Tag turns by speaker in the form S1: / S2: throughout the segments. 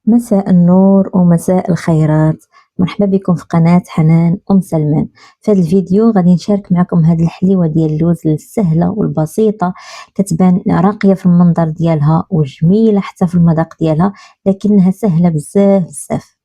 S1: مساء النور ومساء الخيرات. مرحبا بكم في قناة حنان سلمان. في هذا الفيديو غادي نشارك معكم هذه الحليوة ديال اللوز السهلة والبسيطة، كتبان راقية في المنظر ديالها وجميلة حتى في المذاق ديالها، لكنها سهلة بزاف بزاف.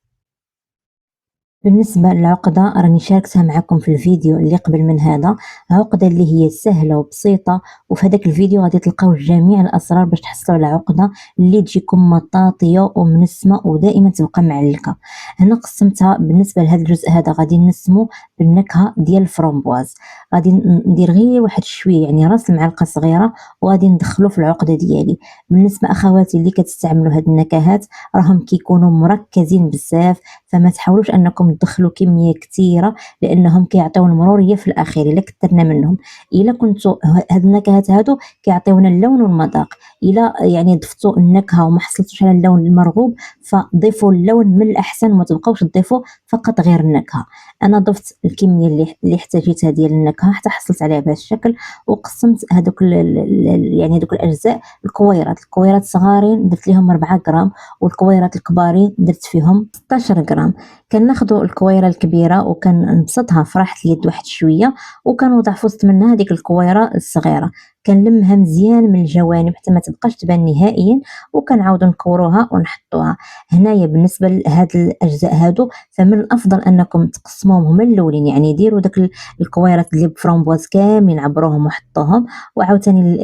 S1: بالنسبة للعقدة راني شاركتها معكم في الفيديو اللي قبل من هذا، عقدة اللي هي سهلة وبسيطة، وفي هذاك الفيديو غادي تلقاو جميع الأسرار باش تحصلوا على عقدة اللي تجيكم مطاطية ومنسمة ودائما تبقى معلكة. هنا قسمتها بالنسبة لهذا الجزء هذا غادي نسمو بالنكهة ديال الفرomبواز، غادي ندير غير واحد شوية يعني راس المعلقة صغيرة وغادي ندخلو في العقدة ديالي. بالنسبة أخواتي اللي كتستعملوا هاد النكهات راهم كيكونوا مركزين بزاف، فما تحاولوش انكم تدخلوا كميه كثيره لانهم كيعطيو المروريه في الاخير الا كثرنا منهم. الا كنتو هاد النكهات هادو كيعطيونا اللون والمذاق، الا يعني ضفتوا النكهه وما حصلتوش على اللون المرغوب فضيفوا اللون من الاحسن وما تبقاوش تضيفوا فقط غير النكهه. انا ضفت الكميه اللي احتاجيتها ديال النكهه حتى حصلت عليها بهذا الشكل، وقسمت هذوك يعني هذوك الاجزاء الكويرات صغارين درت لهم 4 غرام، والكويرات الكبارين درت فيهم 16 غرام. كناخذوا الكويره الكبيره وكنبسطها في راحه اليد واحد شويه، وكنوضع في وسط منها هذيك الكويره الصغيره، كنلمها مزيان من الجوانب حتى ما تبقاش تبان نهائيا، وكنعاودوا نكوروها ونحطوها. هنايا بالنسبه لهاد الاجزاء هادو فمن الافضل انكم تقسموهم هما الاولين، يعني ديروا داك الكويرات اللي بفرomبواز كاملين عبروهم وحطوهم، وعاوتاني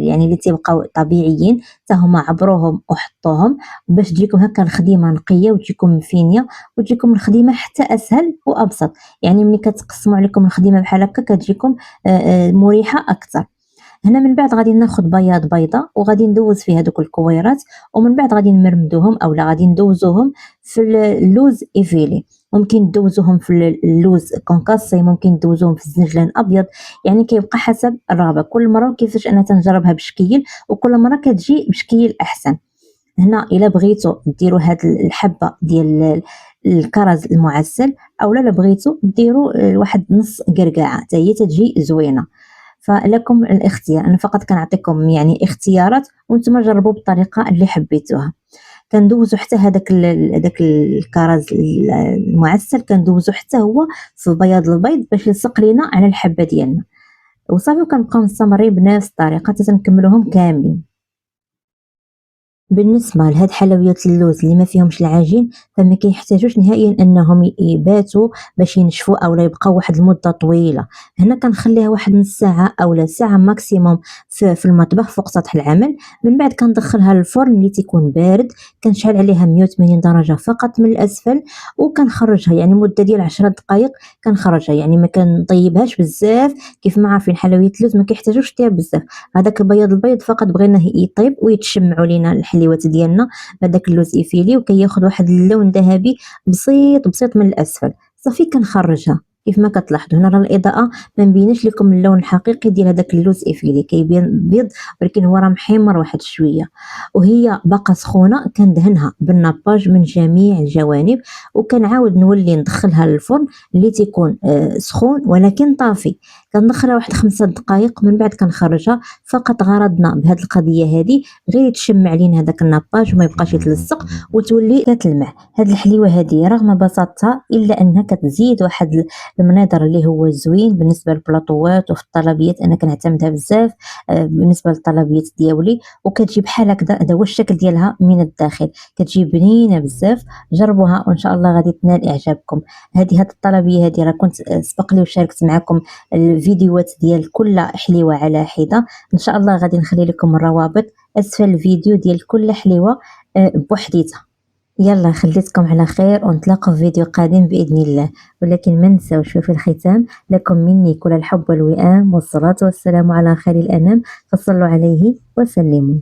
S1: يعني اللي تيبقاو طبيعيين حتى هما عبروهم وحطوهم، باش تجيكم هكا الخديمه نقيه وتجيكم مفينيه وتجيكم الخديمه حتى اسهل وابسط. يعني ملي كتقسموا عليكم الخديمه بحال هكا كتجيكم مريحه اكثر. هنا من بعد غادي ناخذ بياض بيضه وغادي ندوز فيها دوك الكويرات، ومن بعد غادي نمرمدوهم اولا غادي ندوزوهم في اللوز ايفيلي. ممكن تدوزوهم في اللوز كونكاسي، ممكن تدوزوهم في الزنجلان ابيض، يعني كيبقى حسب الرغبه. كل مره كيفاش انا تنجربها بشكل وكل مره كتجي بشكل احسن. هنا الا بغيتو ديروا هاد الحبه ديال الكرز المعسل، اولا لا بغيتو ديروا واحد نص قرقاعه حتى هي تجي زوينه، فلكم الاختيار. انا فقط كنعطيكم يعني اختيارات وانتم جربوا بالطريقه اللي حبيتوها. كندوزو حتى هذاك الكرز المعسل كندوزو حتى هو في بياض البيض باش يلصق لينا على الحبه ديالنا، وصافي وكنبقاو مستمرين بنفس الطريقه حتى نكملوهم كاملين. بالنسبة لهاد حلويات اللوز اللي ما فيهمش العجين فما كيحتاجوش نهائيا انهم يباتوا باش ينشفوا او لا يبقاو واحد المده طويله. هنا كنخليها واحد نص ساعه او لا ساعه ماكسيموم في المطبخ فوق سطح العمل. من بعد كندخلها للفرن اللي تيكون بارد، كنشعل عليها 180 درجه فقط من الاسفل، وكنخرجها يعني مده ديال 10 دقائق. كنخرجها يعني ما كنطيبهاش بزاف، كيف ما عارفين حلويات اللوز ما كيحتاجوش طياب بزاف. هذاك البيض فقط بغيناه يطيب ويتشمعوا لينا الحليوات ديالنا بهذاك اللوز ايفيلي، وكياخذ واحد اللون ذهبي بسيط بسيط من الاسفل. صافي كنخرجها كيف ما كتلاحظوا هنا راه الاضاءه ما مبيناش لكم اللون الحقيقي ديال هذاك اللوز ايفيلي، كيبان بيض ولكن هو راه محمر واحد شويه. وهي باقا سخونه كندهنها بالناباج من جميع الجوانب، وكنعاود نولي ندخلها للفرن اللي تيكون سخون ولكن طافي. كندخلها واحد 5 دقائق من بعد كنخرجها. فقط غرضنا بهذه القضيه هذه غير يتشمع لينا هذاك الناباج وما يبقاش يتلصق وتولي كتلمع. هذه الحليوه هذه رغم بساطتها الا انها كتزيد واحد المنظر اللي هو زوين بالنسبه للبلاطوات وفي الطلبيات. انا كنعتمدها بزاف بالنسبه للطلبيات ديالي، وكتجي بحال هكذا. هذا هو الشكل ديالها من الداخل، كتجي بنينه بزاف. جربوها وان شاء الله غادي تنال اعجابكم. هذه الطلبيه هذه راه كنت سبق لي وشاركت معكم الفيديوهات ديال كل حليوه على حده. ان شاء الله غادي نخلي لكم الروابط اسفل الفيديو ديال كل حليوه بوحديتها. يلا خليتكم على خير ونتلاقوا في فيديو قادم بإذن الله. ولكن ما نساوش في الختام لكم مني كل الحب والوئام والصلاة والسلام على خير الأنام، فصلوا عليه وسلموا.